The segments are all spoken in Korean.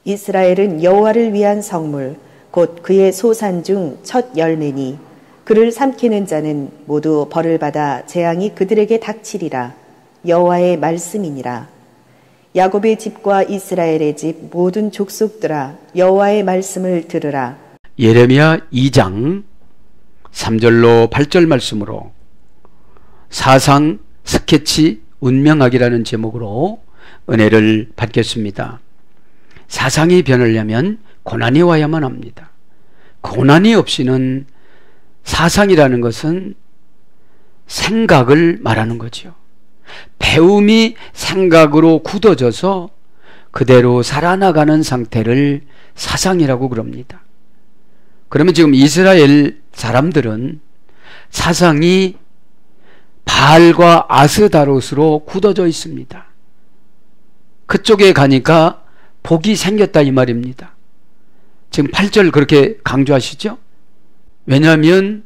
이스라엘은 여호와를 위한 성물 곧 그의 소산 중 첫 열매니 그를 삼키는 자는 모두 벌을 받아 재앙이 그들에게 닥치리라. 여호와의 말씀이니라. 야곱의 집과 이스라엘의 집 모든 족속들아 여호와의 말씀을 들으라. 예레미야 2장 3절로 8절 말씀으로 사상 스케치 운명학이라는 제목으로 은혜를 받겠습니다. 사상이 변하려면 고난이 와야만 합니다. 고난이 없이는 사상이라는 것은 생각을 말하는 거죠. 배움이 생각으로 굳어져서 그대로 살아나가는 상태를 사상이라고 그럽니다. 그러면 지금 이스라엘 사람들은 사상이 바알과 아스다롯으로 굳어져 있습니다. 그쪽에 가니까 복이 생겼다 이 말입니다. 지금 8절 그렇게 강조하시죠? 왜냐하면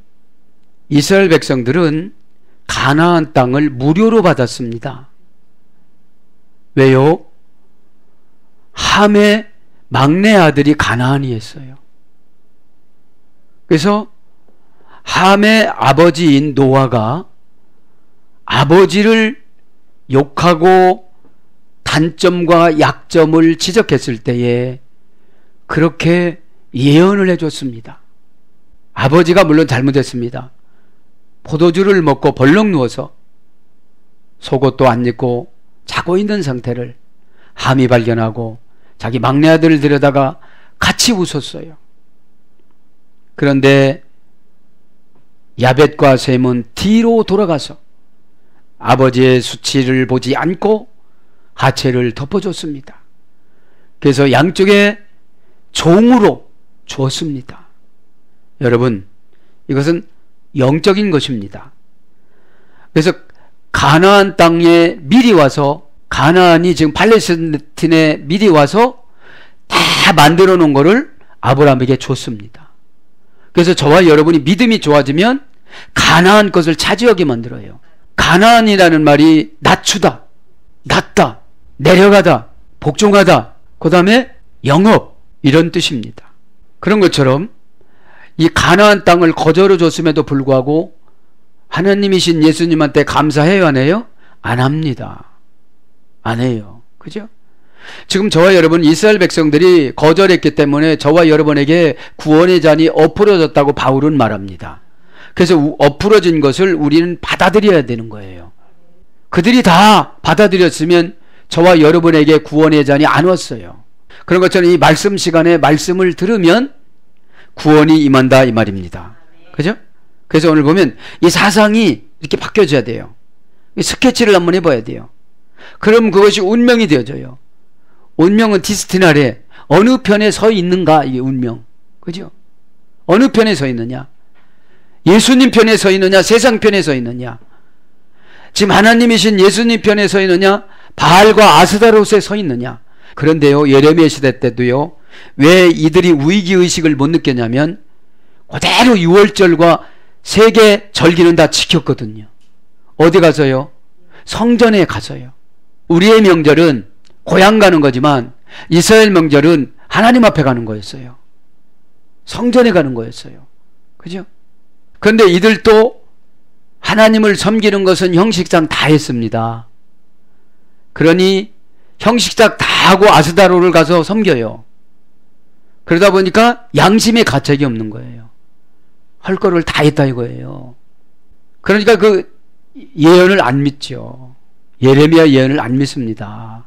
이스라엘 백성들은 가나안 땅을 무료로 받았습니다. 왜요? 함의 막내 아들이 가나안이었어요. 그래서 함의 아버지인 노아가 아버지를 욕하고 단점과 약점을 지적했을 때에 그렇게 예언을 해줬습니다. 아버지가 물론 잘못했습니다. 포도주를 먹고 벌렁 누워서 속옷도 안 입고 자고 있는 상태를 함이 발견하고 자기 막내 아들을 데려다가 같이 웃었어요. 그런데 야벳과 셈은 뒤로 돌아가서 아버지의 수치를 보지 않고 하체를 덮어줬습니다. 그래서 양쪽에 종으로 주었습니다. 여러분, 이것은 영적인 것입니다. 그래서 가나안 땅에 미리 와서, 가나안이 지금 팔레스틴에 미리 와서 다 만들어 놓은 거를 아브라함에게 줬습니다. 그래서 저와 여러분이 믿음이 좋아지면 가나안 것을 차지하게 만들어요. 가나안이라는 말이 낮추다, 낮다, 내려가다, 복종하다, 그 다음에 영업, 이런 뜻입니다. 그런 것처럼 이 가나안 땅을 거저로 줬음에도 불구하고 하나님이신 예수님한테 감사해요, 안 해요? 안 합니다. 안 해요. 그죠? 지금 저와 여러분 이스라엘 백성들이 거절했기 때문에 저와 여러분에게 구원의 잔이 엎어졌다고 바울은 말합니다. 그래서 엎어진 것을 우리는 받아들여야 되는 거예요. 그들이 다 받아들였으면 저와 여러분에게 구원의 잔이 안 왔어요. 그런 것처럼 이 말씀 시간에 말씀을 들으면 구원이 임한다 이 말입니다. 그죠? 그래서 오늘 보면 이 사상이 이렇게 바뀌어져야 돼요. 스케치를 한번 해봐야 돼요. 그럼 그것이 운명이 되어져요. 운명은 디스티나래, 어느 편에 서 있는가, 이게 운명. 그죠? 어느 편에 서 있느냐? 예수님 편에 서 있느냐? 세상 편에 서 있느냐? 지금 하나님이신 예수님 편에 서 있느냐? 바알과 아스다롯에 서 있느냐? 그런데요, 예레미야 시대 때도요, 왜 이들이 위기의식을 못 느꼈냐면 그대로 6월절과 세계 절기는 다 지켰거든요. 어디 가서요? 성전에 가서요. 우리의 명절은 고향 가는 거지만 이스라엘 명절은 하나님 앞에 가는 거였어요. 성전에 가는 거였어요. 그죠? 그런데 이들도 하나님을 섬기는 것은 형식상 다 했습니다. 그러니 형식상 다 하고 아스다롯을 가서 섬겨요. 그러다 보니까 양심의 가책이 없는 거예요. 할 거를 다 했다 이거예요. 그러니까 그 예언을 안 믿죠. 예레미야 예언을 안 믿습니다.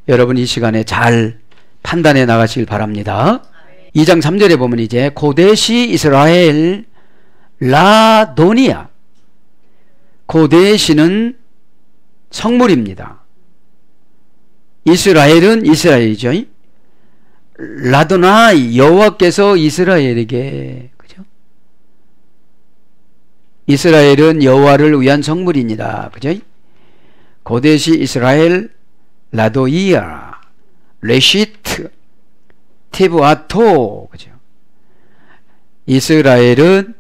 여러분 이 시간에 잘 판단해 나가시길 바랍니다. 2장 3절에 보면 이제 고데시 이스라엘 라도니아, 고데시는 성물입니다. 이스라엘은 이스라엘이죠. 라도나이, 여호와께서 이스라엘에게, 그죠? 이스라엘은 여호와를 위한 성물이니라, 그죠? 고데시 이스라엘 라도이아 레시트 티브아토, 그죠? 이스라엘은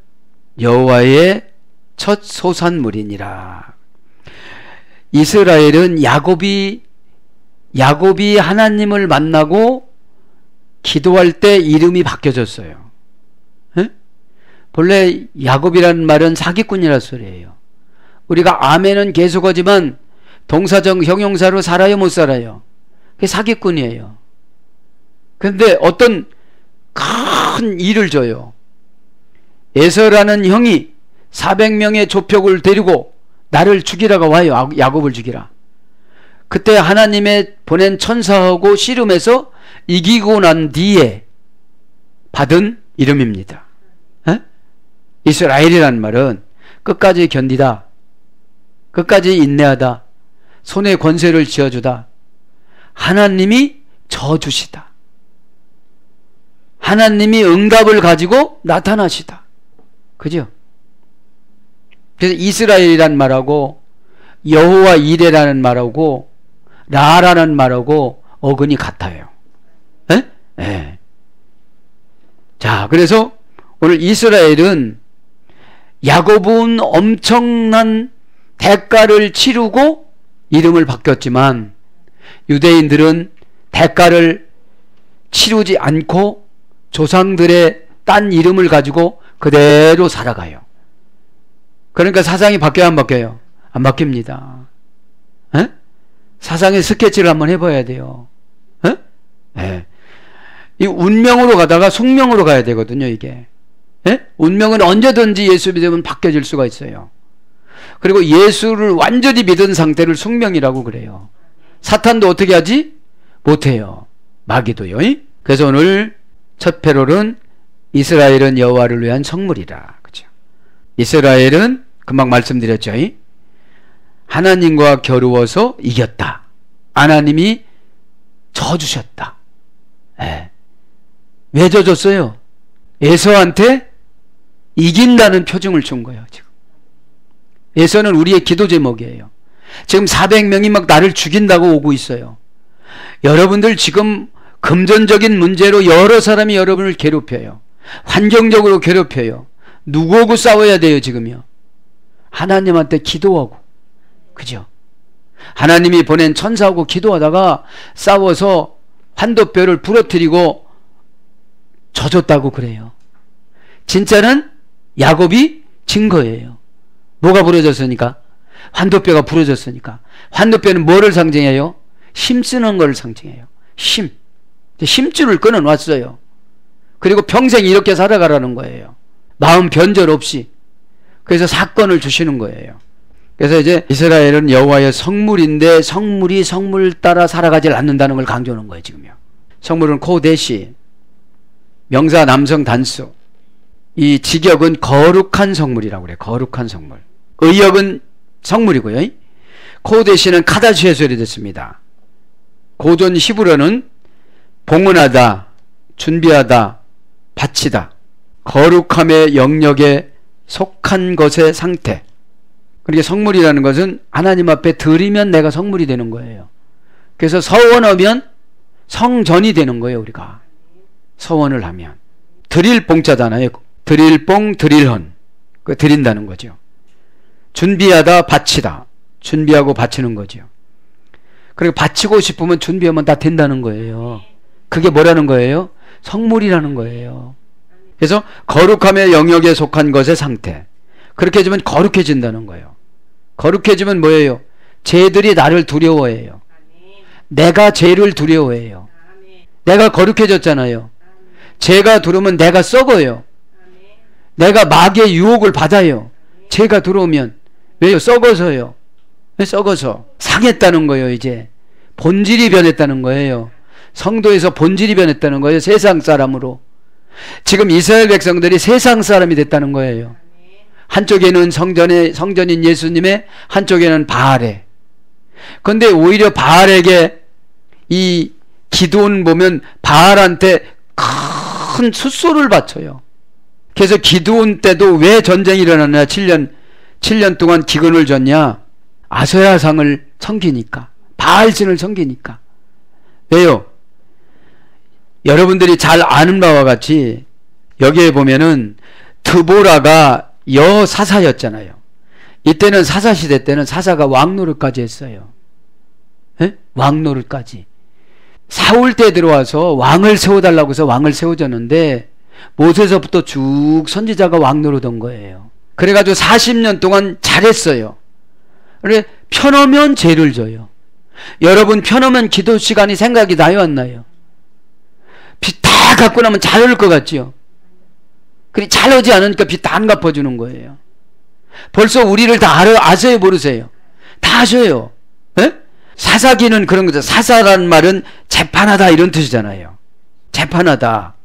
여호와의 첫 소산물이니라. 이스라엘은 야곱이 야곱이 하나님을 만나고 기도할 때 이름이 바뀌어졌어요. 에? 본래 야곱이라는 말은 사기꾼이라는 소리예요. 우리가 아멘은 계속하지만 동사적 형용사로 살아요, 못 살아요? 그게 사기꾼이에요. 그런데 어떤 큰 일을 줘요. 에서라는 형이 400명의 조폭을 데리고 나를 죽이라고 와요. 야곱을 죽이라. 그때 하나님의 보낸 천사하고 씨름해서 이기고 난 뒤에 받은 이름입니다. 에? 이스라엘이라는 말은 끝까지 견디다, 끝까지 인내하다, 손에 권세를 쥐어주다, 하나님이 져주시다, 하나님이 응답을 가지고 나타나시다. 그죠? 그래서 이스라엘이란 말하고 여호와 이레라는 말하고 라라는 말하고 어근이 같아요. 에? 네. 자, 그래서 오늘 이스라엘은 야곱은 엄청난 대가를 치르고 이름을 바뀌었지만 유대인들은 대가를 치르지 않고 조상들의 딴 이름을 가지고 그대로 살아가요. 그러니까 사상이 바뀌어요, 안 바뀌어요? 안 바뀝니다. 에? 사상의 스케치를 한번 해봐야 돼요. 에? 에. 이 운명으로 가다가 숙명으로 가야 되거든요, 이게. 에? 운명은 언제든지 예수 믿으면 바뀌어질 수가 있어요. 그리고 예수를 완전히 믿은 상태를 숙명이라고 그래요. 사탄도 어떻게 하지? 못해요. 마귀도요. 그래서 오늘 첫 패롤은 이스라엘은 여호와를 위한 성물이라. 그죠? 이스라엘은 금방 말씀드렸죠. 하나님과 겨루어서 이겼다. 하나님이 져주셨다. 예. 왜 져줬어요? 에서한테 이긴다는 표징을 준 거예요. 지금 에서는 우리의 기도 제목이에요. 지금 400명이 막 나를 죽인다고 오고 있어요. 여러분들 지금 금전적인 문제로 여러 사람이 여러분을 괴롭혀요. 환경적으로 괴롭혀요. 누구하고 싸워야 돼요, 지금요? 하나님한테 기도하고. 그죠? 하나님이 보낸 천사하고 기도하다가 싸워서 환도뼈를 부러뜨리고 져줬다고 그래요. 진짜는 야곱이 진 거예요. 뭐가 부러졌으니까? 환도뼈가 부러졌으니까. 환도뼈는 뭐를 상징해요? 힘쓰는 걸 상징해요. 힘줄을 끊어놨어요. 그리고 평생 이렇게 살아가라는 거예요. 마음 변절 없이. 그래서 사건을 주시는 거예요. 그래서 이제 이스라엘은 여호와의 성물인데 성물이 성물 따라 살아가지 않는다는 걸 강조하는 거예요, 지금요. 성물은 코데시, 명사 남성 단수. 이 직역은 거룩한 성물이라고 그래요. 거룩한 성물. 의역은 성물이고요. 코데시는 카다시 해설이 됐습니다. 고전 히브리어는 봉헌하다, 준비하다, 바치다. 거룩함의 영역에 속한 것의 상태. 그러니까 성물이라는 것은 하나님 앞에 드리면 내가 성물이 되는 거예요. 그래서 서원하면 성전이 되는 거예요, 우리가. 서원을 하면. 드릴 봉자잖아요. 드릴봉, 드릴헌. 그 드린다는 거죠. 준비하다, 바치다. 준비하고 바치는 거죠. 그리고 바치고 싶으면 준비하면 다 된다는 거예요. 그게 뭐라는 거예요? 성물이라는 거예요. 그래서 거룩함의 영역에 속한 것의 상태. 그렇게 해주면 거룩해진다는 거예요. 거룩해지면 뭐예요? 죄들이 나를 두려워해요. 내가 죄를 두려워해요. 내가 거룩해졌잖아요. 죄가 들어오면 내가 썩어요. 내가 마귀의 유혹을 받아요. 죄가 들어오면. 왜요? 썩어서요. 왜 썩어서? 상했다는 거예요, 이제. 본질이 변했다는 거예요. 성도에서 본질이 변했다는 거예요. 세상 사람으로. 지금 이스라엘 백성들이 세상 사람이 됐다는 거예요. 한쪽에는 성전인 예수님의, 한쪽에는 바알에. 그런데 오히려 바알에게 이 기도원 보면 바알한테 큰 숫소를 바쳐요. 그래서 기도원 때도 왜 전쟁이 일어났냐? 7년 동안 기근을 줬냐? 아세라상을 섬기니까. 바알신을 섬기니까. 왜요? 여러분들이 잘 아는 바와 같이 여기에 보면은 드보라가 여사사였잖아요. 이때는 사사시대 때는 사사가 왕노릇까지 했어요. 예? 왕 노릇까지. 사울 때 들어와서 왕을 세워달라고 해서 왕을 세워줬는데 모세서부터 쭉 선지자가 왕 노릇한 거예요. 그래가지고 40년 동안 잘했어요. 그래 편하면 죄를 져요. 여러분 편하면 기도 시간이 생각이 나요 안 나요? 빚 다 갚고 나면 잘 올 것 같죠? 그래 잘 오지 않으니까 빚 다 안 갚아주는 거예요. 벌써 우리를 다 아세요 모르세요? 다 아셔요. 에? 사사기는 그런 거죠. 사사라는 말은 재판하다 이런 뜻이잖아요. 재판하다.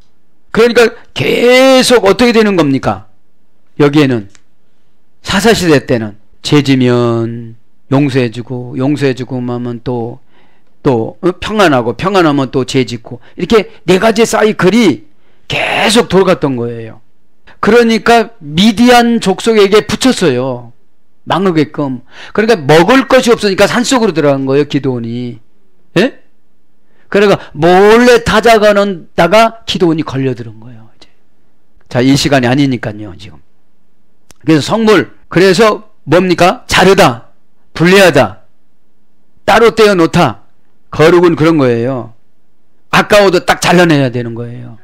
그러니까 계속 어떻게 되는 겁니까? 여기에는 사사시대 때는 죄지면 용서해주고 용서해주고 하면 또 평안하고 평안하면 또 죄짓고 이렇게 네 가지 사이클이 계속 돌아갔던 거예요. 그러니까 미디안 족속에게 붙였어요. 망하게끔. 그러니까 먹을 것이 없으니까 산속으로 들어간 거예요. 기드온이. 예? 그러니까 몰래 다자가는다가 기드온이 걸려들은 거예요. 이제. 자, 이 시간이 아니니까요. 지금. 그래서 성물. 그래서 뭡니까? 자르다. 분리하다. 따로 떼어 놓다. 거룩은 그런 거예요. 아까워도 딱 잘라내야 되는 거예요.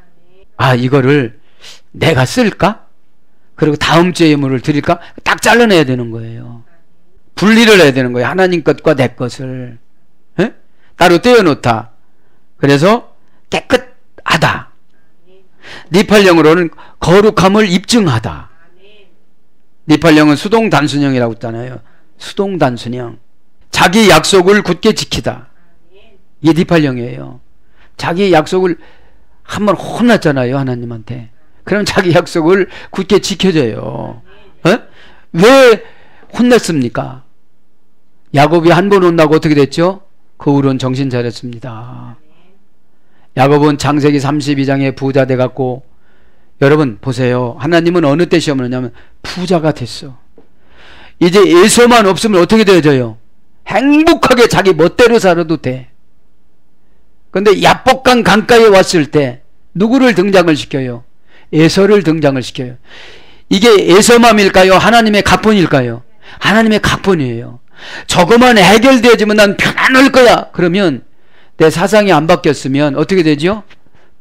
아, 이거를 내가 쓸까? 그리고 다음 주에 예물을 드릴까? 딱 잘라내야 되는 거예요. 분리를 해야 되는 거예요. 하나님 것과 내 것을. 에? 따로 떼어놓다. 그래서 깨끗하다. 니팔령으로는 거룩함을 입증하다. 니팔령은 수동단순형이라고 했잖아요. 수동단순형. 자기 약속을 굳게 지키다. 이게 니팔령이에요. 자기 약속을 한번 혼났잖아요. 하나님한테. 그럼 자기 약속을 굳게 지켜줘요. 에? 왜 혼냈습니까? 야곱이 한 번 혼나고 어떻게 됐죠? 그 후로는 정신 차렸습니다. 야곱은 창세기 32장에 부자 돼갖고, 여러분 보세요. 하나님은 어느 때 시험을 하냐면 부자가 됐어. 이제 에서만 없으면 어떻게 되어져요? 행복하게 자기 멋대로 살아도 돼. 근데 야복강 강가에 왔을 때 누구를 등장을 시켜요? 에서를 등장을 시켜요. 이게 에서맘일까요? 하나님의 각본일까요? 하나님의 각본이에요. 저거만 해결되어지면 난 편안할 거야. 그러면 내 사상이 안 바뀌었으면 어떻게 되죠?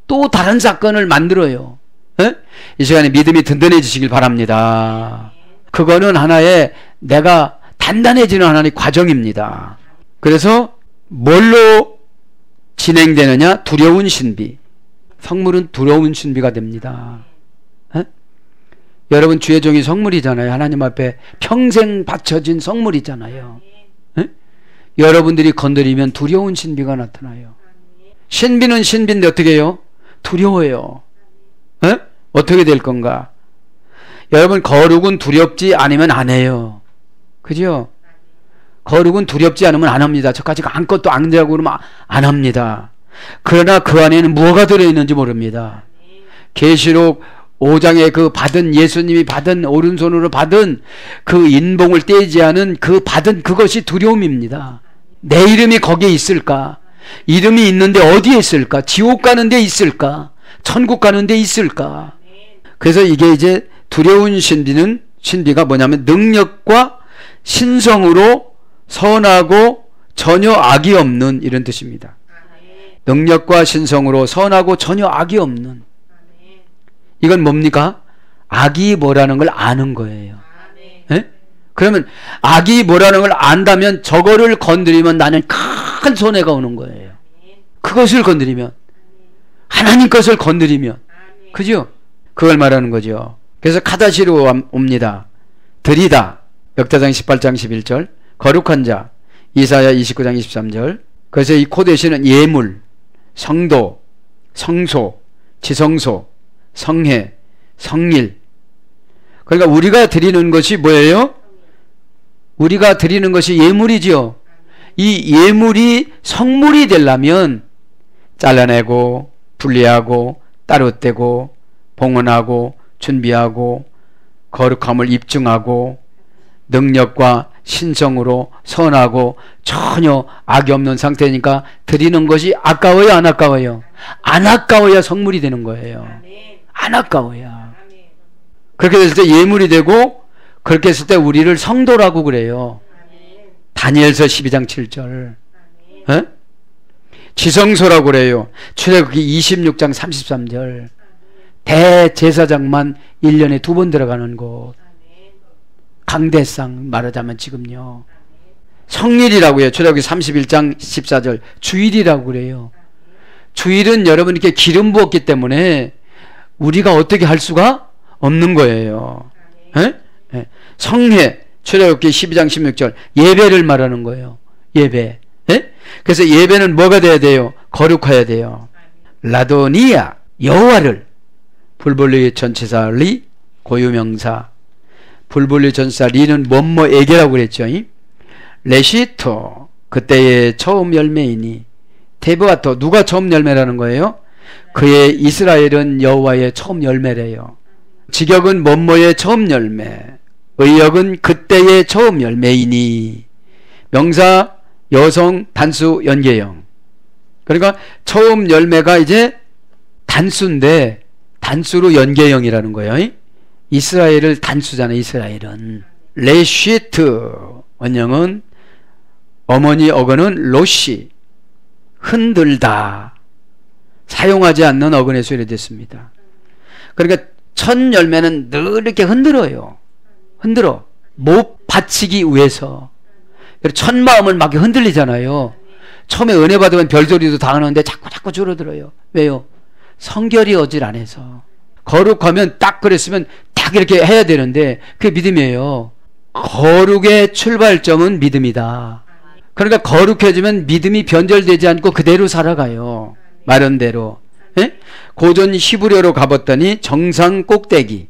또 다른 사건을 만들어요. 에? 이 시간에 믿음이 든든해지시길 바랍니다. 그거는 하나의 내가 단단해지는 하나의 과정입니다. 그래서 뭘로 진행되느냐? 두려운 신비. 성물은 두려운 신비가 됩니다. 에? 여러분 주의 종이 성물이잖아요. 하나님 앞에 평생 바쳐진 성물이잖아요. 에? 여러분들이 건드리면 두려운 신비가 나타나요. 신비는 신비인데 어떻게 해요? 두려워요. 에? 어떻게 될 건가? 여러분 거룩은 두렵지 않으면 안 해요. 그죠? 거룩은 두렵지 않으면 안 합니다. 저까지 아무것도 안 되라고 그러면 안 합니다. 그러나 그 안에는 무엇가 들어있는지 모릅니다. 계시록 5장에 그 받은 예수님이 받은 오른손으로 받은 그 인봉을 떼지 않은 그 받은 그것이 두려움입니다. 내 이름이 거기에 있을까? 이름이 있는데 어디에 있을까? 지옥 가는 데 있을까? 천국 가는 데 있을까? 그래서 이게 이제 두려운 신비가 뭐냐면 능력과 신성으로 선하고 전혀 악이 없는 이런 뜻입니다. 능력과 신성으로 선하고 전혀 악이 없는. 이건 뭡니까? 악이 뭐라는 걸 아는 거예요. 예? 그러면 악이 뭐라는 걸 안다면 저거를 건드리면 나는 큰 손해가 오는 거예요. 그것을 건드리면, 하나님 것을 건드리면, 그죠? 그걸 말하는 거죠. 그래서 카다시로 옵니다. 드리다. 역대상 18장 11절. 거룩한 자. 이사야 29장 23절. 그래서 이 코데시는 예물, 성도, 성소, 지성소, 성회, 성일. 그러니까 우리가 드리는 것이 뭐예요? 우리가 드리는 것이 예물이지요. 이 예물이 성물이 되려면 잘라내고 분리하고 따로 떼고 봉헌하고 준비하고 거룩함을 입증하고 능력과 신성으로 선하고 전혀 악이 없는 상태니까 드리는 것이 아까워요, 안 아까워요? 안 아까워야 성물이 되는 거예요. 안 아까워야. 그렇게 됐을 때 예물이 되고, 그렇게 했을 때 우리를 성도라고 그래요. 다니엘서 12장 7절. 에? 지성소라고 그래요. 출애굽기 26장 33절. 대제사장만 1년에 2번 들어가는 곳. 강대상 말하자면 지금요. 성일이라고 해요. 출애굽기 31장 14절. 주일이라고 그래요. 주일은 여러분 이렇게 기름 부었기 때문에 우리가 어떻게 할 수가 없는 거예요. 에? 에. 성회 출애굽기 12장 16절. 예배를 말하는 거예요. 예배. 에? 그래서 예배는 뭐가 돼야 돼요? 거룩해야 돼요. 라도니아 여호와를 불볼리 전치사 리 고유명사 불볼리 전치사 리는 뭐뭐에게라고 그랬죠. 레시토 그때의 처음 열매이니 테브아토 누가 처음 열매라는 거예요? 그의 이스라엘은 여호와의 처음 열매래요. 직역은 뭐뭐의 처음 열매 의역은 그때의 처음 열매이니 명사 여성 단수 연계형 그러니까 처음 열매가 이제 단수인데 단수로 연계형이라는 거예요. 이스라엘을 단수잖아요. 이스라엘은 레쉬트 원형은 어머니 어근은 로시 흔들다 사용하지 않는 어근에 수렴됐습니다. 그러니까 첫 열매는 늘 이렇게 흔들어요. 흔들어 못 받치기 위해서 첫 마음을 막 흔들리잖아요. 처음에 은혜 받으면 별소리도 다 하는데 자꾸 줄어들어요. 왜요? 성결이 어질 안 해서. 거룩하면 딱 그랬으면 딱 이렇게 해야 되는데 그게 믿음이에요. 거룩의 출발점은 믿음이다. 그러니까 거룩해지면 믿음이 변절되지 않고 그대로 살아가요. 말한 대로. 예? 고전 히브리어로 가봤더니 정상 꼭대기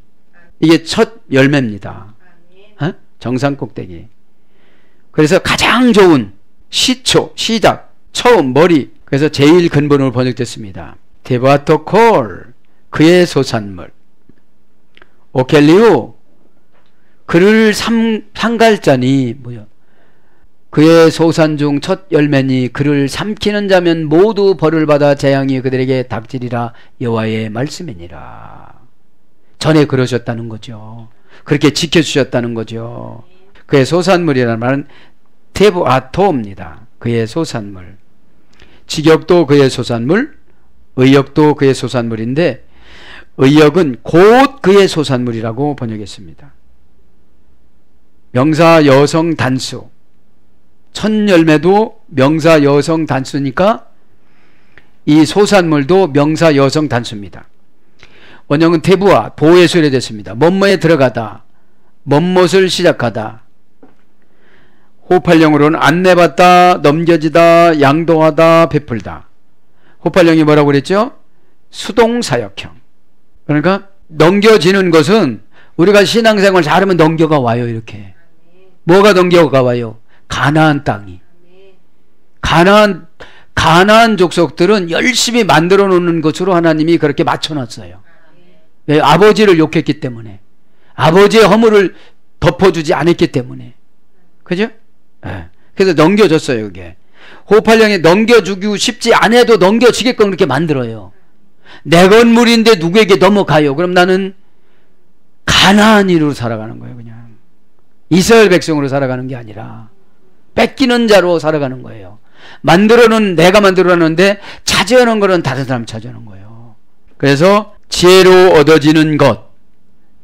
이게 첫 열매입니다. 어? 정상 꼭대기. 그래서 가장 좋은 시초, 시작, 처음, 머리. 그래서 제일 근본으로 번역됐습니다. 데바토콜 그의 소산물 오켈리오 그를 삼갈자니 뭐요? 그의 소산 중 첫 열매니 그를 삼키는 자면 모두 벌을 받아 재앙이 그들에게 닥치리라 여호와의 말씀이니라. 전에 그러셨다는 거죠. 그렇게 지켜주셨다는 거죠. 그의 소산물이라는 말은 테브아토입니다. 그의 소산물. 직역도 그의 소산물, 의역도 그의 소산물인데 의역은 곧 그의 소산물이라고 번역했습니다. 명사 여성 단수. 첫 열매도 명사 여성 단수니까 이 소산물도 명사 여성 단수입니다. 원형은 테부아 보호에 수렴됐습니다. 뭐뭐에 들어가다, 뭐뭇을 시작하다. 호팔령으로는 안내받다, 넘겨지다, 양도하다, 베풀다. 호팔령이 뭐라고 그랬죠? 수동사역형. 그러니까 넘겨지는 것은 우리가 신앙생활 잘하면 넘겨가 와요. 이렇게. 뭐가 넘겨가 와요? 가나안 땅이. 가나안 족속들은 열심히 만들어 놓는 것으로 하나님이 그렇게 맞춰놨어요. 왜? 아버지를 욕했기 때문에. 아버지의 허물을 덮어주지 않았기 때문에. 그죠? 네. 그래서 넘겨줬어요. 그게. 호팔령에 넘겨주기 쉽지 않아도 넘겨지게끔 그렇게 만들어요. 내 건물인데 누구에게 넘어가요. 그럼 나는 가나안인으로 살아가는 거예요. 그냥 이스라엘 백성으로 살아가는 게 아니라 뺏기는 자로 살아가는 거예요. 만들어는 내가 만들어놨는데 차지하는 거는 다른 사람 차지하는 거예요. 그래서 지혜로 얻어지는 것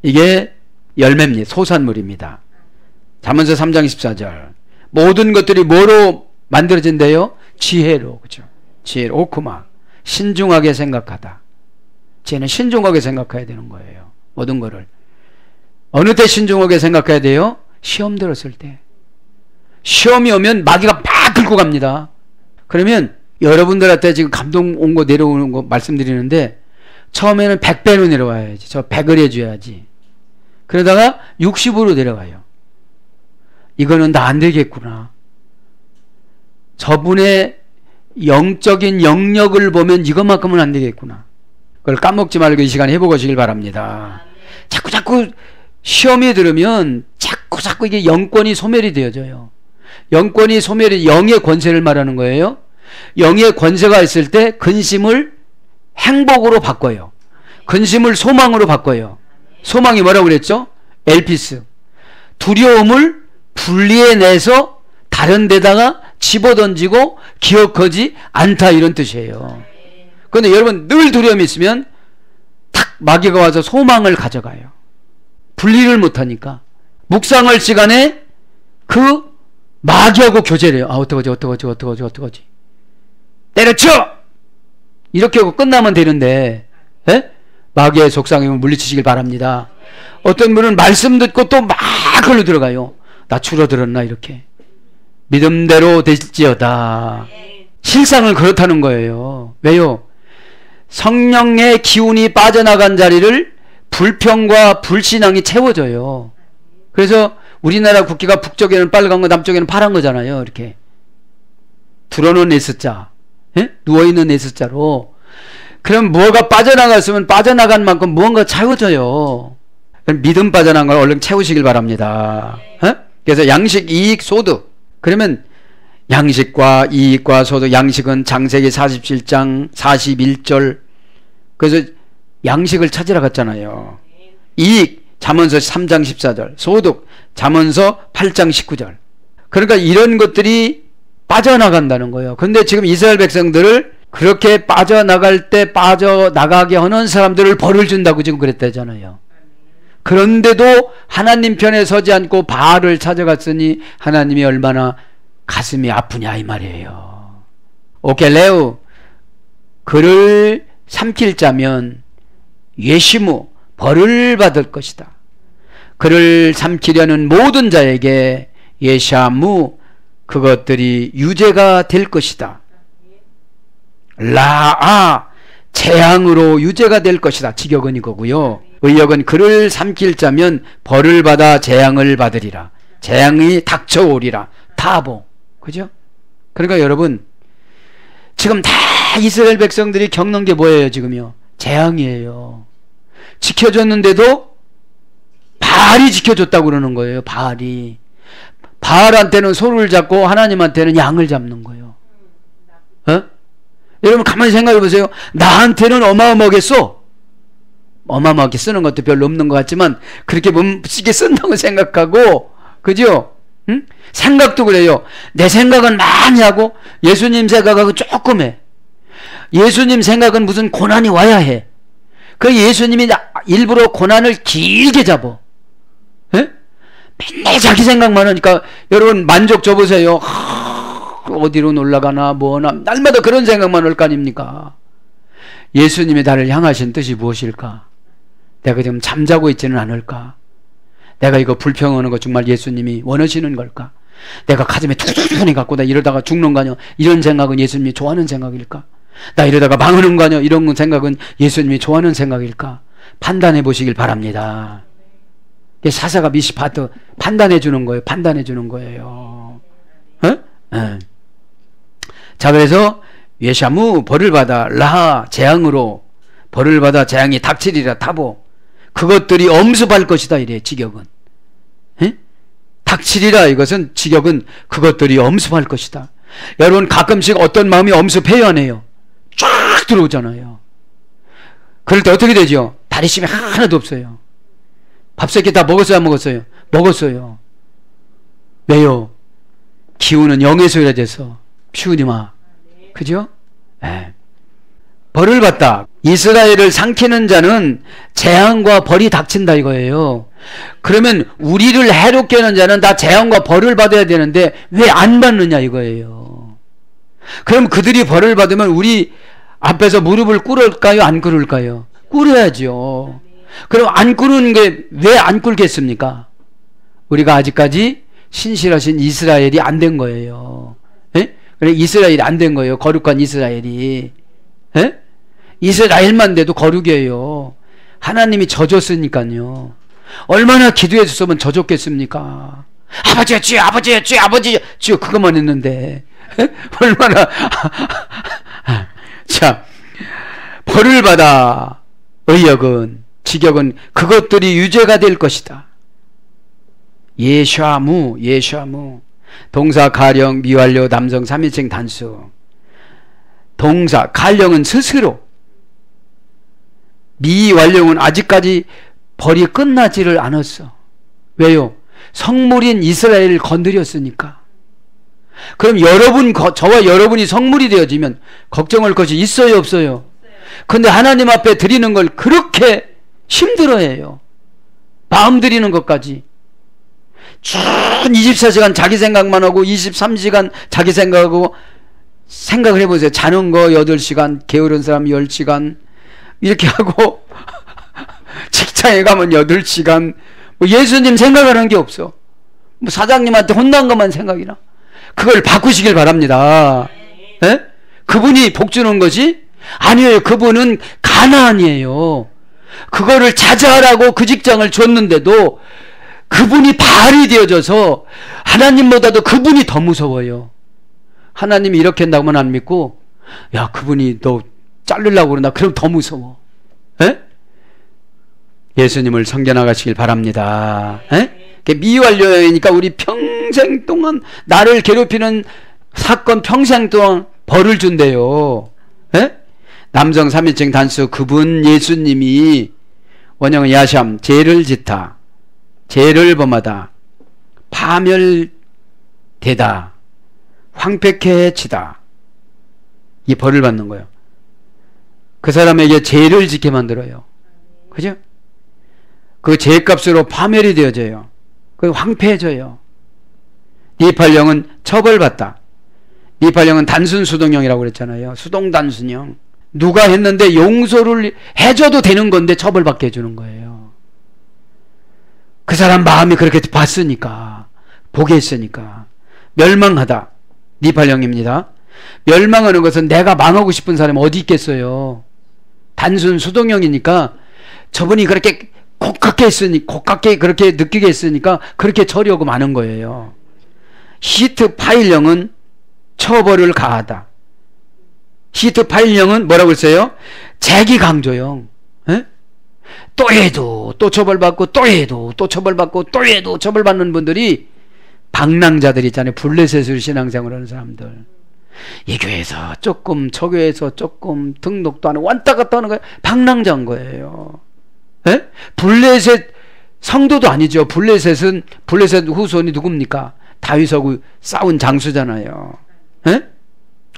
이게 열매입니다. 소산물입니다. 잠언서 3장 14절 모든 것들이 뭐로 만들어진대요? 지혜로. 그렇죠? 지혜로. 오크마 신중하게 생각하다. 지혜는 신중하게 생각해야 되는 거예요. 모든 거를. 어느 때 신중하게 생각해야 돼요? 시험 들었을 때. 시험이 오면 마귀가 막 긁고 갑니다. 그러면 여러분들한테 지금 감동 온 거 내려오는 거 말씀드리는데 처음에는 100배로 내려와야지. 저 100을 해줘야지. 그러다가 60으로 내려가요. 이거는 나 안 되겠구나. 저분의 영적인 영역을 보면 이것만큼은 안 되겠구나. 그걸 까먹지 말고 이 시간에 해보시길 바랍니다. 자꾸 시험에 들으면 자꾸 이게 영권이 소멸이 되어져요. 영권이 소멸이 영의 권세를 말하는 거예요. 영의 권세가 있을 때 근심을 행복으로 바꿔요. 근심을 소망으로 바꿔요. 소망이 뭐라고 그랬죠? 엘피스. 두려움을 분리해내서 다른 데다가 집어던지고 기억하지 않다 이런 뜻이에요. 그런데 여러분 늘 두려움이 있으면 탁 마귀가 와서 소망을 가져가요. 분리를 못하니까 묵상할 시간에 그 마귀하고 교제를 해요. 아 어떡하지 때려쳐! 이렇게 하고 끝나면 되는데 에? 마귀의 속상임을 물리치시길 바랍니다. 어떤 분은 말씀 듣고 또 막 걸로 들어가요. 나 줄어들었나 이렇게. 믿음대로 되실지어다. 실상은 그렇다는 거예요. 왜요? 성령의 기운이 빠져나간 자리를 불평과 불신앙이 채워져요. 그래서 우리나라 국기가 북쪽에는 빨간 거 남쪽에는 파란 거잖아요. 이렇게 들어놓은 S자, 누워있는 S자로. 그럼 무엇가 빠져나갔으면 빠져나간 만큼 무언가 채워져요. 믿음 빠져나간 걸 얼른 채우시길 바랍니다. 그래서 양식, 이익, 소득. 그러면 양식과 이익과 소득, 양식은 창세기 47장 41절. 그래서 양식을 찾으러 갔잖아요. 이익, 잠언서 3장 14절. 소득, 잠언서 8장 19절. 그러니까 이런 것들이 빠져나간다는 거예요. 그런데 지금 이스라엘 백성들을 그렇게 빠져나갈 때 빠져나가게 하는 사람들을 벌을 준다고 지금 그랬다잖아요. 그런데도 하나님 편에 서지 않고 바알을 찾아갔으니 하나님이 얼마나 가슴이 아프냐 이 말이에요. 오켈레우, 그를 삼킬 자면 예시무, 벌을 받을 것이다. 그를 삼키려는 모든 자에게 예샤무, 그것들이 유죄가 될 것이다. 라아, 재앙으로 유죄가 될 것이다. 직역은 이거고요. 의역은 그를 삼킬 자면 벌을 받아 재앙을 받으리라. 재앙이 닥쳐오리라. 타보. 그죠? 그러니까 여러분, 지금 다 이스라엘 백성들이 겪는 게 뭐예요, 지금요? 재앙이에요. 지켜줬는데도 바알이 지켜줬다고 그러는 거예요, 바알이. 바알한테는 소를 잡고 하나님한테는 양을 잡는 거예요. 여러분 가만히 생각해 보세요. 나한테는 어마어마하겠어. 어마어마하게 쓰는 것도 별로 없는 것 같지만 그렇게 몸쓰게 쓴다고 생각하고, 그죠? 응? 생각도 그래요. 내 생각은 많이 하고 예수님 생각하고 조금 해. 예수님 생각은 무슨 고난이 와야 해. 그 예수님이 일부러 고난을 길게 잡어. 에? 맨날 자기 생각만 하니까 여러분 만족 줘보세요. 어디로 놀러가나 뭐나 날마다 그런 생각만 할 거 아닙니까? 예수님이 나를 향하신 뜻이 무엇일까? 내가 지금 잠자고 있지는 않을까? 내가 이거 불평하는 거 정말 예수님이 원하시는 걸까? 내가 가슴에 툭툭툭이 갖고 나 이러다가 죽는 거 아니야? 이런 생각은 예수님이 좋아하는 생각일까? 나 이러다가 망하는 거 아니야? 이런 생각은 예수님이 좋아하는 생각일까? 판단해 보시길 바랍니다. 사사가 미시파트 판단해 주는 거예요. 판단해 주는 거예요. 자, 그래서 예샤무, 벌을 받아, 라하, 재앙으로 벌을 받아 재앙이 닥치리라. 타보, 그것들이 엄습할 것이다. 이래 직역은. 닥치리라, 이것은 직역은 그것들이 엄습할 것이다. 여러분 가끔씩 어떤 마음이 엄습해야 하네요. 쫙 들어오잖아요. 그럴 때 어떻게 되죠? 다리심이 하나도 없어요. 밥 세 끼 다 먹었어요, 안 먹었어요? 먹었어요. 왜요? 기운은 영에서 이래져서. 피우니마. 그죠? 네. 벌을 받다. 이스라엘을 삼키는 자는 재앙과 벌이 닥친다 이거예요. 그러면 우리를 해롭게 하는 자는 다 재앙과 벌을 받아야 되는데 왜 안 받느냐 이거예요. 그럼 그들이 벌을 받으면 우리 앞에서 무릎을 꿇을까요? 안 꿇을까요? 꿇어야죠. 그럼 안 꿇는 게 왜 안 꿇겠습니까? 우리가 아직까지 신실하신 이스라엘이 안 된 거예요. 예? 그래, 이스라엘이 안 된 거예요. 거룩한 이스라엘이. 예? 이스라엘만 돼도 거룩이에요. 하나님이 져줬으니까요. 얼마나 기도해 줬으면 져줬겠습니까? 아버지야 주여, 아버지야 주여, 아버지야 주여, 그것만 했는데 얼마나 자, 벌을 받아. 의역은, 직역은 그것들이 유죄가 될 것이다. 예샤무, 예샤무. 동사 가령, 미완료, 남성 3인칭 단수. 동사 가령은 스스로, 미완료는 아직까지 벌이 끝나지를 않았어. 왜요? 성물인 이스라엘을 건드렸으니까. 그럼 저와 여러분이 성물이 되어지면 걱정할 것이 있어요, 없어요? 근데 하나님 앞에 드리는 걸 그렇게 힘들어해요. 마음 드리는 것까지. 쭉 24시간 자기 생각만 하고 23시간 자기 생각하고, 생각을 해보세요. 자는 거 8시간, 게으른 사람 10시간 이렇게 하고 직장에 가면 8시간, 뭐 예수님 생각하는 게 없어. 뭐 사장님한테 혼난 것만 생각이나. 그걸 바꾸시길 바랍니다. 예? 그분이 복 주는 것이 아니에요. 그분은 가난이에요. 그거를 자제하라고 그 직장을 줬는데도 그분이 바알이 되어져서 하나님보다도 그분이 더 무서워요. 하나님이 이렇게 한다고만 안 믿고, 야, 그분이 너 자르려고 그러나? 그럼 더 무서워. 에? 예수님을 섬겨나가시길 바랍니다. 미완료니까 우리 평생 동안 나를 괴롭히는 사건 평생 동안 벌을 준대요. 에? 남성 3인칭 단수 그분 예수님이 원형은 야샴, 죄를 짓다, 죄를 범하다, 파멸되다, 황폐케 치다, 이 벌을 받는 거예요. 그 사람에게 죄를 짓게 만들어요. 그죠? 그 죄값으로 파멸이 되어져요. 그 황폐해져요. 니팔령은 처벌받다. 니팔령은 단순 수동형이라고 그랬잖아요. 수동 단순형. 누가 했는데 용서를 해줘도 되는 건데 처벌받게 해주는 거예요. 그 사람 마음이 그렇게 봤으니까, 보게 했으니까. 멸망하다. 니팔령입니다. 멸망하는 것은 내가 망하고 싶은 사람이 어디 있겠어요. 단순 수동형이니까 저분이 그렇게 곱게 그렇게 느끼게 했으니까 그렇게 처리하고 마는 거예요. 히트 파일령은 처벌을 가하다. 히트 파일령은 뭐라고 했어요? 재기 강조형. 에? 또 해도 또 처벌받고, 또 해도 또 처벌받고, 또 해도 처벌받는 분들이 방랑자들 있잖아요. 블레셋으로 신앙생활 하는 사람들. 이 교회에서 조금, 저 교회에서 조금, 등록도 안 하고 왔다 갔다 하는 거예요. 방랑자인 거예요. 에? 블레셋 성도도 아니죠. 블레셋 후손이 누굽니까? 다윗하고 싸운 장수잖아요. 에?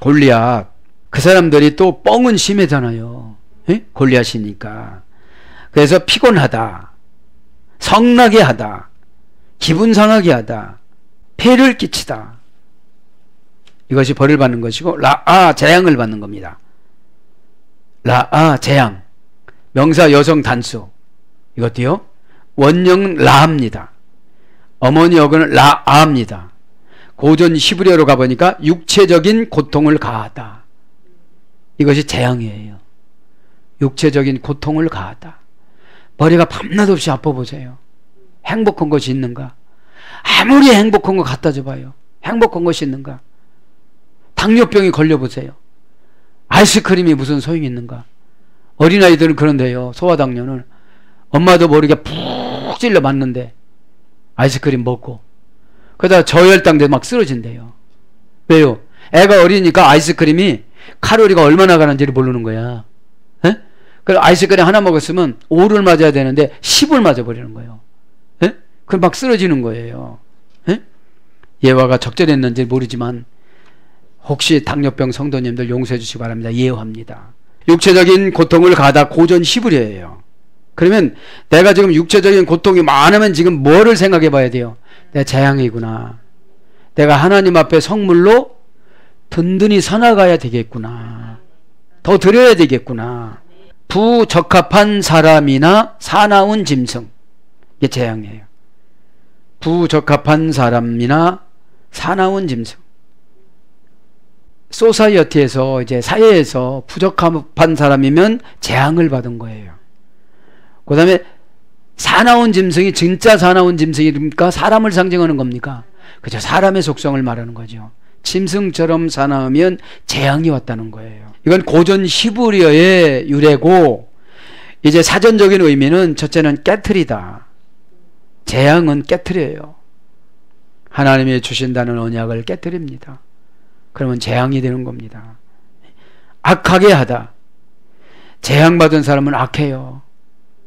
골리앗. 그 사람들이 또 뻥은 심하잖아요. 에? 골리앗이니까. 그래서 피곤하다, 성나게 하다, 기분 상하게 하다, 폐를 끼치다. 이것이 벌을 받는 것이고, 라아 재앙을 받는 겁니다. 라아 재앙. 명사 여성 단수. 이것도요. 원형은 라합니다. 어머니 어근은 라아입니다. 고전 히브리어로 가보니까 육체적인 고통을 가하다. 이것이 재앙이에요. 육체적인 고통을 가하다. 머리가 밤낮 없이 아파 보세요. 행복한 것이 있는가? 아무리 행복한 거 갖다 줘봐요. 행복한 것이 있는가? 당뇨병이 걸려보세요. 아이스크림이 무슨 소용이 있는가? 어린아이들은 그런데요. 소아당뇨는 엄마도 모르게 푹 찔러 맞는데 아이스크림 먹고 그러다가 저혈당 돼서 막 쓰러진대요. 왜요? 애가 어리니까 아이스크림이 칼로리가 얼마나 가는지를 모르는 거야. 에? 그래서 아이스크림 하나 먹었으면 5를 맞아야 되는데 10을 맞아버리는 거예요. 에? 그럼 막 쓰러지는 거예요. 에? 예화가 적절했는지 모르지만 혹시 당뇨병 성도님들 용서해 주시기 바랍니다. 예화합니다. 육체적인 고통을 가다 고전 히브리어예요. 그러면 내가 지금 육체적인 고통이 많으면 지금 뭐를 생각해 봐야 돼요? 내가 재앙이구나. 내가 하나님 앞에 성물로 든든히 서나가야 되겠구나. 더 드려야 되겠구나. 부적합한 사람이나 사나운 짐승. 이게 재앙이에요. 부적합한 사람이나 사나운 짐승. 소사이어티에서 이제 사회에서 부적합한 사람이면 재앙을 받은 거예요. 그 다음에 사나운 짐승이 진짜 사나운 짐승입니까? 사람을 상징하는 겁니까? 그죠? 사람의 속성을 말하는 거죠. 짐승처럼 사나우면 재앙이 왔다는 거예요. 이건 고전 히브리어의 유래고 이제 사전적인 의미는 첫째는 깨트리다. 재앙은 깨트려요. 하나님이 주신다는 언약을 깨트립니다. 그러면 재앙이 되는 겁니다. 악하게 하다. 재앙받은 사람은 악해요.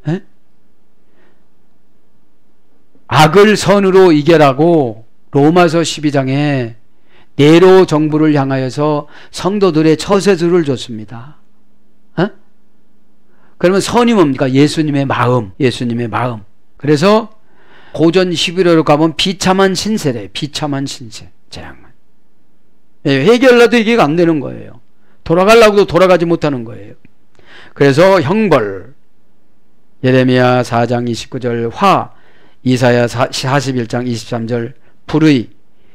에? 악을 선으로 이겨라고 로마서 12장에 네로 정부를 향하여서 성도들의 처세술을 줬습니다. 그러면 선이 뭡니까? 예수님의 마음, 예수님의 마음. 그래서 고전 11호로 가면 비참한 신세래. 비참한 신세. 재앙만. 해결해도 이게 안 되는 거예요. 돌아가려고도 돌아가지 못하는 거예요. 그래서 형벌, 예레미야 4장 29절 화, 이사야 41장 23절 불의,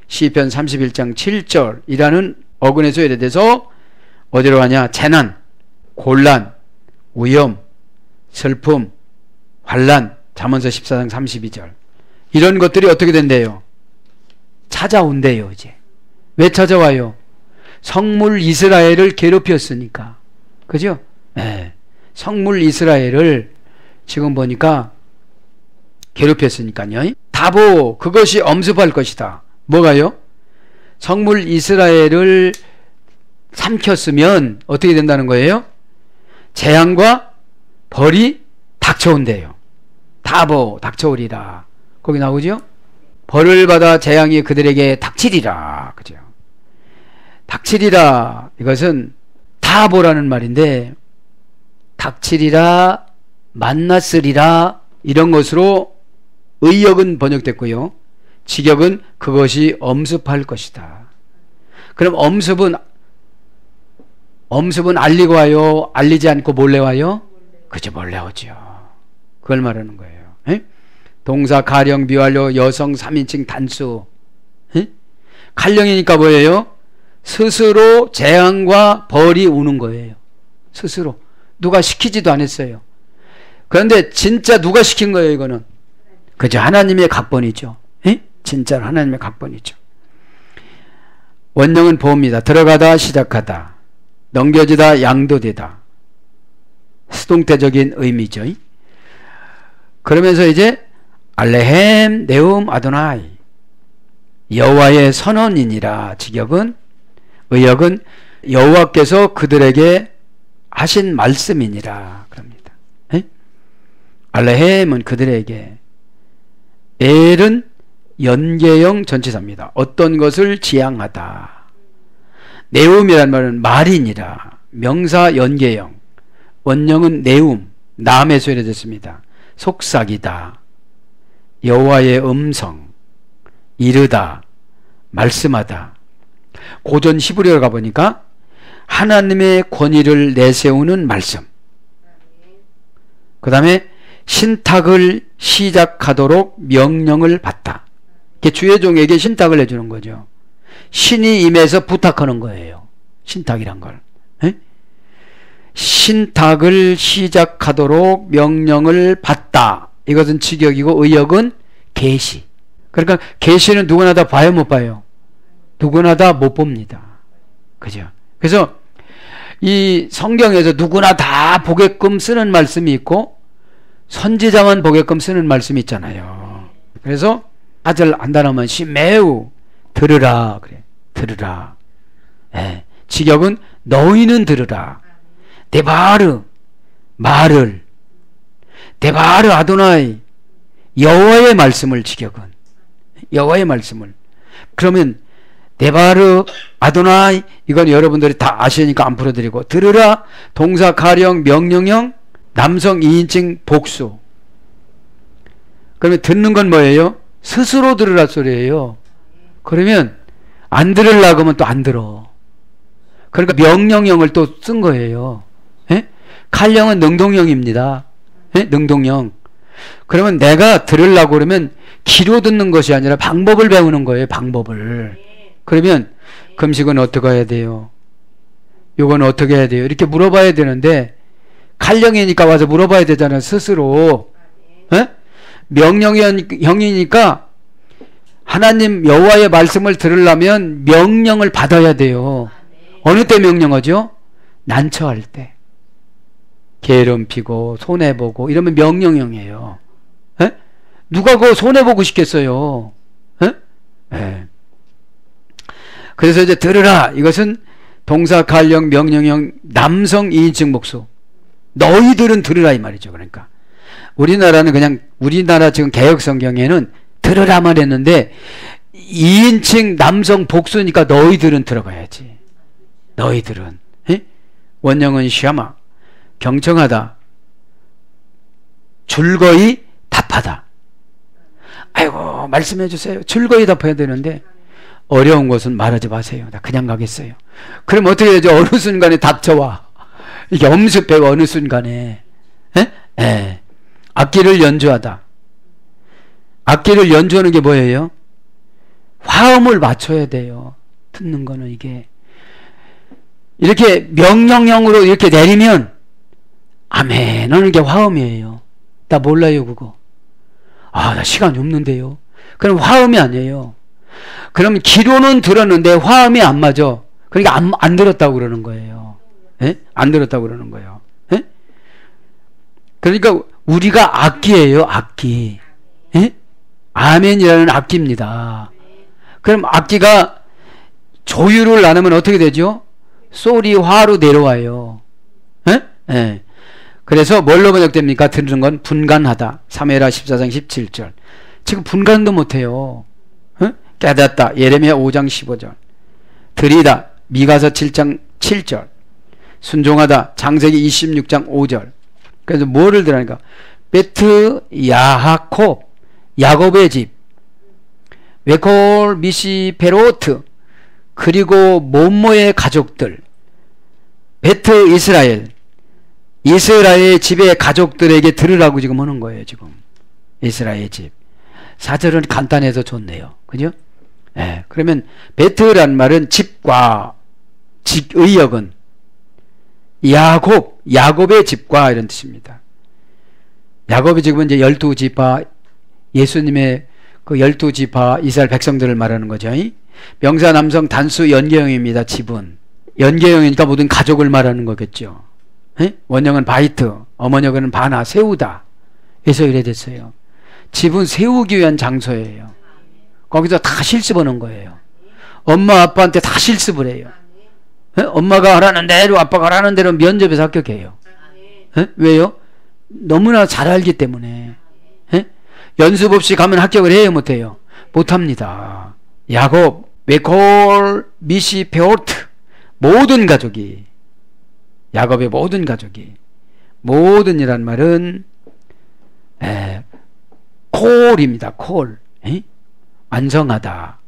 시편 31장 7절이라는 어근에서 예래돼서 어디로 가냐? 재난, 곤란, 위험, 슬픔, 환난, 잠언서 14장 32절 이런 것들이 어떻게 된대요? 찾아온대요. 이제 왜 찾아와요? 성물 이스라엘을 괴롭혔으니까. 그죠? 네. 성물 이스라엘을 지금 보니까 괴롭혔으니까요. 다보 그것이 엄습할 것이다. 뭐가요? 성물 이스라엘을 삼켰으면 어떻게 된다는 거예요? 재앙과 벌이 닥쳐온대요. 다보 닥쳐오리라. 거기 나오죠? 벌을 받아 재앙이 그들에게 닥치리라. 그죠? 닥치리라. 이것은 다보라는 말인데 닥치리라, 만났으리라 이런 것으로 의역은 번역됐고요. 직역은 그것이 엄습할 것이다. 그럼 엄습은 알리고 와요? 알리지 않고 몰래 와요? 그죠, 몰래 오죠. 그걸 말하는 거예요. 에? 동사 가령, 미완료, 여성 3인칭 단수. 에? 칼령이니까 뭐예요? 스스로 재앙과 벌이 오는 거예요. 스스로. 누가 시키지도 않았어요. 그런데 진짜 누가 시킨 거예요, 이거는? 그죠, 하나님의 각본이죠. 에? 진짜로 하나님의 각본이죠. 원령은 보입니다. 들어가다, 시작하다. 넘겨지다, 양도되다. 수동태적인 의미죠. 그러면서 이제 알레헴 네움 아도나이 여호와의 선언이니라. 직역은 의역은 여호와께서 그들에게 하신 말씀이니라 그럽니다. 에? 알레헴은 그들에게, 엘은 연계형 전치사입니다. 어떤 것을 지향하다. 네움이란 말은 말이니라. 명사 연계형. 원형은 네움, 남에서 이루어졌습니다. 속삭이다. 여호와의 음성, 이르다, 말씀하다. 고전 히브리어를 가보니까 하나님의 권위를 내세우는 말씀. 그 다음에 신탁을 시작하도록 명령을 받다. 이게 주의 종에게 신탁을 해주는 거죠. 신이 임해서 부탁하는 거예요. 신탁이란 걸. 에? 신탁을 시작하도록 명령을 받다. 이것은 직역이고 의역은 계시. 그러니까 계시는 누구나 다 봐요, 못 봐요? 누구나 다 못 봅니다. 그죠? 그래서 이 성경에서 누구나 다 보게끔 쓰는 말씀이 있고 선지자만 보게끔 쓰는 말씀이 있잖아요. 그래서 아들 안다라면 매우 들으라. 그래. 들으라. 예. 직역은 너희는 들으라. 데바르 말을, 데바르 아도나이 여호와의 말씀을. 직역은 여호와의 말씀을. 그러면 데바르 아도나이 이건 여러분들이 다 아시니까 안 풀어드리고, 들으라 동사 가령 명령형 남성 2인칭 복수. 그러면 듣는 건 뭐예요? 스스로 들으라 소리예요. 그러면 안 들으려고 하면 또 안 들어. 그러니까 명령형을 또 쓴 거예요. 예? 칼령은 능동형입니다. 예? 능동형. 그러면 내가 들으려고 그러면 귀로 듣는 것이 아니라 방법을 배우는 거예요. 방법을. 그러면 금식은 어떻게 해야 돼요? 요건 어떻게 해야 돼요? 이렇게 물어봐야 되는데 칼령이니까 와서 물어봐야 되잖아요. 스스로. 예? 명령형이니까 하나님 여호와의 말씀을 들으려면 명령을 받아야 돼요. 어느 때 명령하죠? 난처할 때. 게으름 피고 손해보고 이러면 명령형이에요. 에? 누가 그거 손해보고 싶겠어요? 에? 에. 그래서 이제 들으라. 이것은 동사 간령 명령형 남성 2인칭 목수. 너희들은 들으라 이 말이죠. 그러니까 우리나라는 그냥 우리나라 지금 개혁 성경에는 들으라만 했는데 2인칭 남성 복수니까 너희들은 들어가야지. 너희들은. 에? 원형은 샤마, 경청하다, 줄거이 답하다. 아이고 말씀해 주세요. 줄거이 답해야 되는데 어려운 것은 말하지 마세요. 나 그냥 가겠어요. 그럼 어떻게 되죠? 어느 순간에 닥쳐와. 이게 엄습해요. 어느 순간에. 에? 에. 악기를 연주하다. 악기를 연주하는 게 뭐예요? 화음을 맞춰야 돼요. 듣는 거는 이게 이렇게 명령형으로 이렇게 내리면 아멘 하는 게 화음이에요. 나 몰라요 그거. 아, 나 시간이 없는데요. 그럼 화음이 아니에요. 그럼 기로는 들었는데 화음이 안 맞아. 그러니까 안 들었다고 그러는 거예요. 에? 안 들었다고 그러는 거예요. 에? 그러니까 우리가 악기예요. 악기. 에? 아멘이라는 악기입니다. 그럼 악기가 조율을 나누면 어떻게 되죠? 소리, 화로 내려와요. 에? 에. 그래서 뭘로 번역됩니까? 들은 건 분간하다. 사무엘하 14장 17절. 지금 분간도 못해요. 에? 깨닫다. 예레미야 5장 15절. 들이다. 미가서 7장 7절. 순종하다. 창세기 26장 5절. 그래서 뭐를 들으니까 베트 야하콥 야곱의 집 웨콜 미시페로트 그리고 모모의 가족들 베트 이스라엘 이스라엘 집의 가족들에게 들으라고 지금 하는 거예요. 지금 이스라엘 집. 사절은 간단해서 좋네요. 그죠? 예. 그러면 베트란 말은 집과 직의역은 야곱의 집과 이런 뜻입니다. 야곱의 집은 이제 12지파 예수님의 그 12지파 이스라엘 백성들을 말하는 거죠. 명사 남성 단수 연계형입니다. 집은 연계형이니까 모든 가족을 말하는 거겠죠. 에? 원형은 바이트, 어머니어는 바나, 세우다. 그래서 이래 됐어요. 집은 세우기 위한 장소예요. 거기서 다 실습하는 거예요. 엄마 아빠한테 다 실습을 해요. 에? 엄마가 하라는 대로 아빠가 하라는 대로 면접에서 합격해요. 에? 왜요? 너무나 잘 알기 때문에. 에? 연습 없이 가면 합격을 해요? 못해요? 못합니다. 야곱, 웨콜, 미시, 베오트 모든 가족이 야곱의 모든 가족이 모든이란 말은 콜입니다. 콜. 완성하다.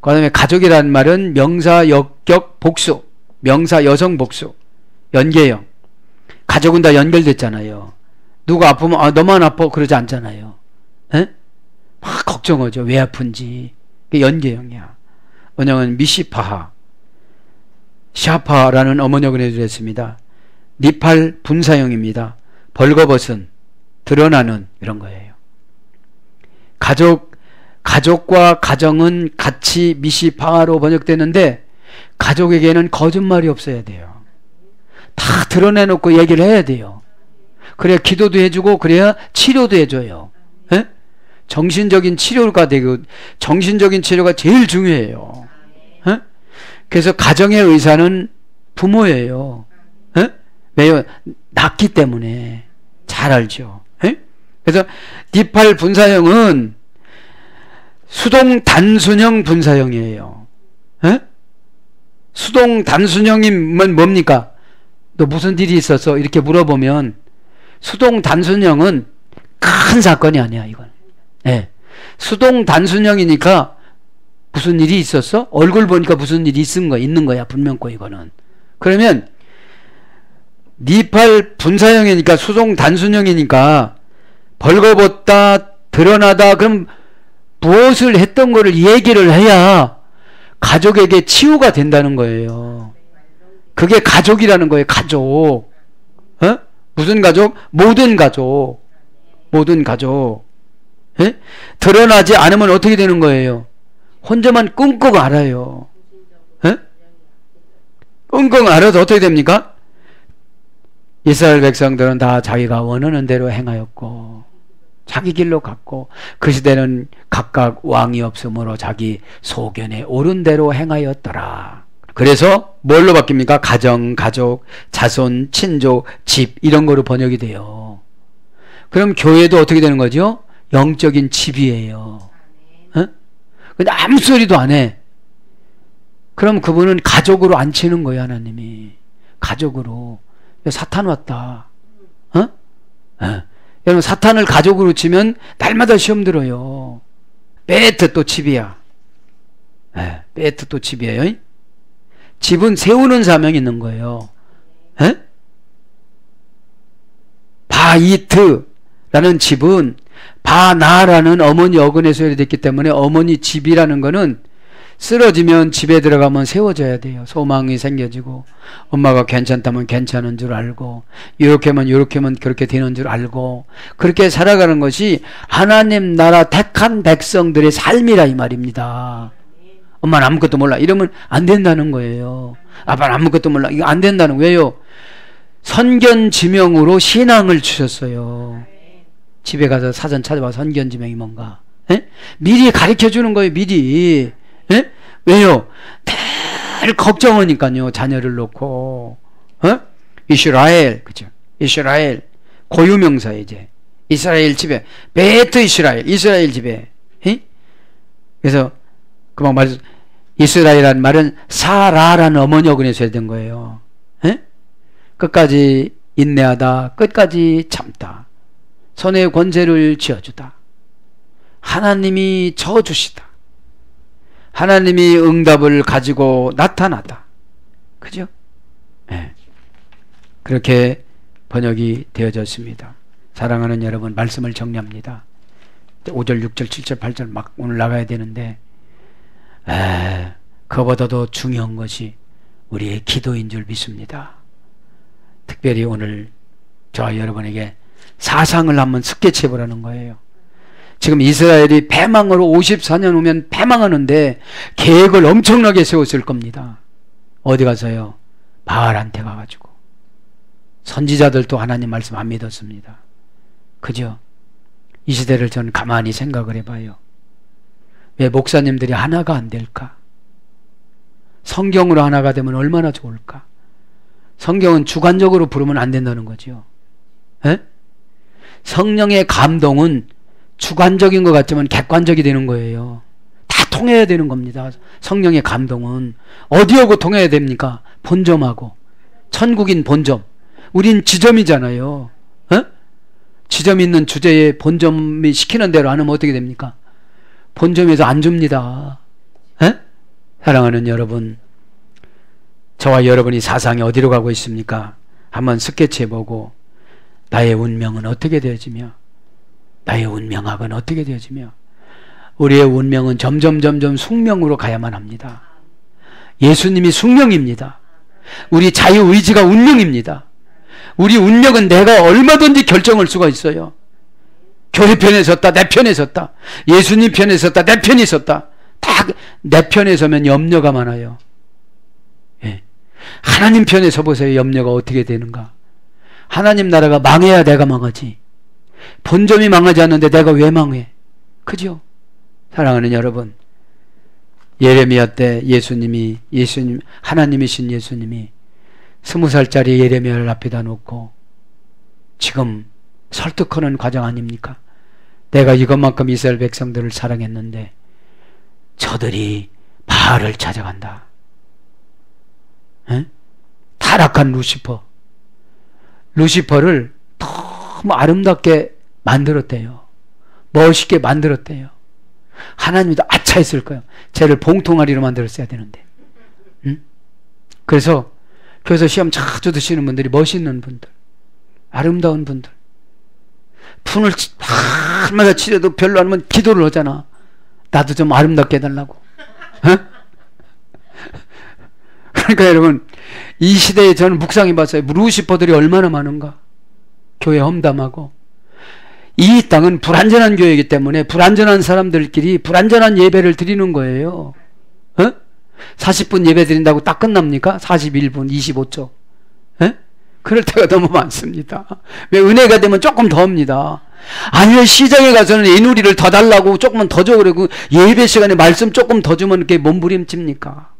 그 다음에 가족이란 말은 명사 역격 복수 명사 여성 복수 연계형. 가족은 다 연결됐잖아요. 누가 아프면 아 너만 아파 그러지 않잖아요. 에? 막 걱정하죠. 왜 아픈지. 연계형이야. 원형은 미시파하 샤파라는 어머니어근에 들었습니다. 니팔 분사형입니다. 벌거벗은 드러나는 이런 거예요. 가족과 가정은 같이 미시파하로 번역되는데 가족에게는 거짓말이 없어야 돼요. 다 드러내놓고 얘기를 해야 돼요. 그래야 기도도 해주고 그래야 치료도 해줘요. 에? 정신적인 치료가 되고 정신적인 치료가 제일 중요해요. 에? 그래서 가정의 의사는 부모예요. 에? 왜요? 낳기 때문에 잘 알죠. 에? 그래서 니팔 분사형은 수동 단순형 분사형이에요. 에? 수동 단순형이면 뭡니까? 너 무슨 일이 있었어? 이렇게 물어보면 수동 단순형은 큰 사건이 아니야. 이건. 예. 수동 단순형이니까 무슨 일이 있었어? 얼굴 보니까 무슨 일이 있는 거야. 분명코 이거는. 그러면 니팔 분사형이니까 수동 단순형이니까 벌거벗다 드러나다 그럼 무엇을 했던 거를 얘기를 해야 가족에게 치유가 된다는 거예요. 그게 가족이라는 거예요. 가족. 어? 무슨 가족? 모든 가족. 모든 가족. 에? 드러나지 않으면 어떻게 되는 거예요? 혼자만 끙끙 앓아요. 에? 끙끙 앓아도 어떻게 됩니까? 이스라엘 백성들은 다 자기가 원하는 대로 행하였고 자기 길로 갔고 그 시대는 각각 왕이 없으므로 자기 소견에 옳은 대로 행하였더라. 그래서 뭘로 바뀝니까? 가정, 가족, 자손, 친족, 집 이런 거로 번역이 돼요. 그럼 교회도 어떻게 되는 거죠? 영적인 집이에요. 어? 근데 아무 소리도 안 해. 그럼 그분은 가족으로 앉히는 거예요, 하나님이. 가족으로. 사탄 왔다. 어? 네. 여러분, 사탄을 가족으로 치면 날마다 시험 들어요. 베트 또 집이야. 네. 베트 또 집이에요. 집은 세우는 사명이 있는 거예요. 네? 바이트라는 집은 바나라는 어머니 어근에서 됐기 때문에 어머니 집이라는 거는 쓰러지면 집에 들어가면 세워져야 돼요. 소망이 생겨지고 엄마가 괜찮다면 괜찮은 줄 알고 이렇게 하면 그렇게 되는 줄 알고 그렇게 살아가는 것이 하나님 나라 택한 백성들의 삶이라 이 말입니다. 엄마는 아무것도 몰라 이러면 안 된다는 거예요. 아빠는 아무것도 몰라 이거 안 된다는 거예요. 왜요? 선견지명으로 신앙을 주셨어요. 집에 가서 사전 찾아봐. 선견지명이 뭔가. 에? 미리 가르쳐주는 거예요. 미리. 에? 왜요? 늘 걱정하니까요. 자녀를 놓고. 어? 이스라엘. 그죠? 이스라엘. 고유명사 이제. 이스라엘 집에. 베트 이스라엘. 이스라엘 집에. 에? 그래서 그만 말 이스라엘이라는 말은 사라라는 어머니 어근에서 해야 된 거예요. 에? 끝까지 인내하다. 끝까지 참다. 손에 권세를 쥐어주다. 하나님이 져주시다. 하나님이 응답을 가지고 나타나다. 그죠? 네. 그렇게 번역이 되어졌습니다. 사랑하는 여러분, 말씀을 정리합니다. 5절, 6절, 7절, 8절 막 오늘 나가야 되는데 그보다도 중요한 것이 우리의 기도인 줄 믿습니다. 특별히 오늘 저와 여러분에게 사상을 한번 스케치해 보라는 거예요. 지금 이스라엘이 패망으로 54년 후면 패망하는데 계획을 엄청나게 세웠을 겁니다. 어디 가서요? 바알한테 가가지고. 선지자들도 하나님 말씀 안 믿었습니다. 그죠? 이 시대를 저는 가만히 생각을 해봐요. 왜 목사님들이 하나가 안 될까? 성경으로 하나가 되면 얼마나 좋을까? 성경은 주관적으로 부르면 안 된다는 거죠. 에? 성령의 감동은 주관적인 것 같지만 객관적이 되는 거예요. 다 통해야 되는 겁니다. 성령의 감동은 어디하고 통해야 됩니까? 본점하고. 천국인 본점. 우린 지점이잖아요. 에? 지점 있는 주제에 본점이 시키는 대로 안 하면 어떻게 됩니까? 본점에서 안 줍니다. 에? 사랑하는 여러분, 저와 여러분이 사상이 어디로 가고 있습니까? 한번 스케치해보고 나의 운명은 어떻게 되어지며 나의 운명학은 어떻게 되어지며 우리의 운명은 점점 숙명으로 가야만 합니다. 예수님이 숙명입니다. 우리 자유의지가 운명입니다. 우리 운명은 내가 얼마든지 결정할 수가 있어요. 교회 편에 섰다 내 편에 섰다 예수님 편에 섰다 내 편에 섰다 다 내 편에 서면 염려가 많아요. 예. 하나님 편에 서보세요. 염려가 어떻게 되는가. 하나님 나라가 망해야 내가 망하지. 본점이 망하지 않는데 내가 왜 망해? 그죠? 사랑하는 여러분, 예레미야 때 예수님 하나님이신 예수님이 20살짜리 예레미야를 앞에다 놓고 지금 설득하는 과정 아닙니까? 내가 이것만큼 이스라엘 백성들을 사랑했는데 저들이 바알을 찾아간다. 에? 타락한 루시퍼를 너무 아름답게 만들었대요. 멋있게 만들었대요. 하나님도 아차 했을 거예요. 쟤를 봉통아리로 만들었어야 되는데. 응? 그래서 교회에서 시험 자주 드시는 분들이 멋있는 분들, 아름다운 분들, 푼을 밤마다 치려도 별로 안 하면 기도를 하잖아. 나도 좀 아름답게 해달라고. 어? 그러니까 여러분, 이 시대에 저는 묵상해 봤어요. 루시퍼들이 얼마나 많은가. 교회 험담하고. 이 땅은 불완전한 교회이기 때문에 불완전한 사람들끼리 불완전한 예배를 드리는 거예요. 어? 40분 예배 드린다고 딱 끝납니까? 41분 25초. 에? 그럴 때가 너무 많습니다. 왜 은혜가 되면 조금 더 합니다. 아니 왜 시장에 가서는 애누리를 더 달라고 조금만 더 줘 그러고 예배 시간에 말씀 조금 더 주면 이렇게 몸부림칩니까?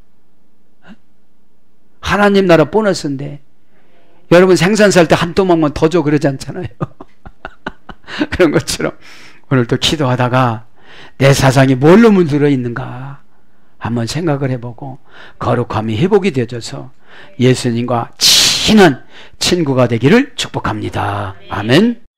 하나님 나라 보너스인데 여러분 생선 살 때 한 토막만 더 줘 그러지 않잖아요. 그런 것처럼 오늘 또 기도하다가 내 사상이 뭘로 물들어 있는가 한번 생각을 해보고 거룩함이 회복이 되어져서 예수님과 친한 친구가 되기를 축복합니다. 아멘.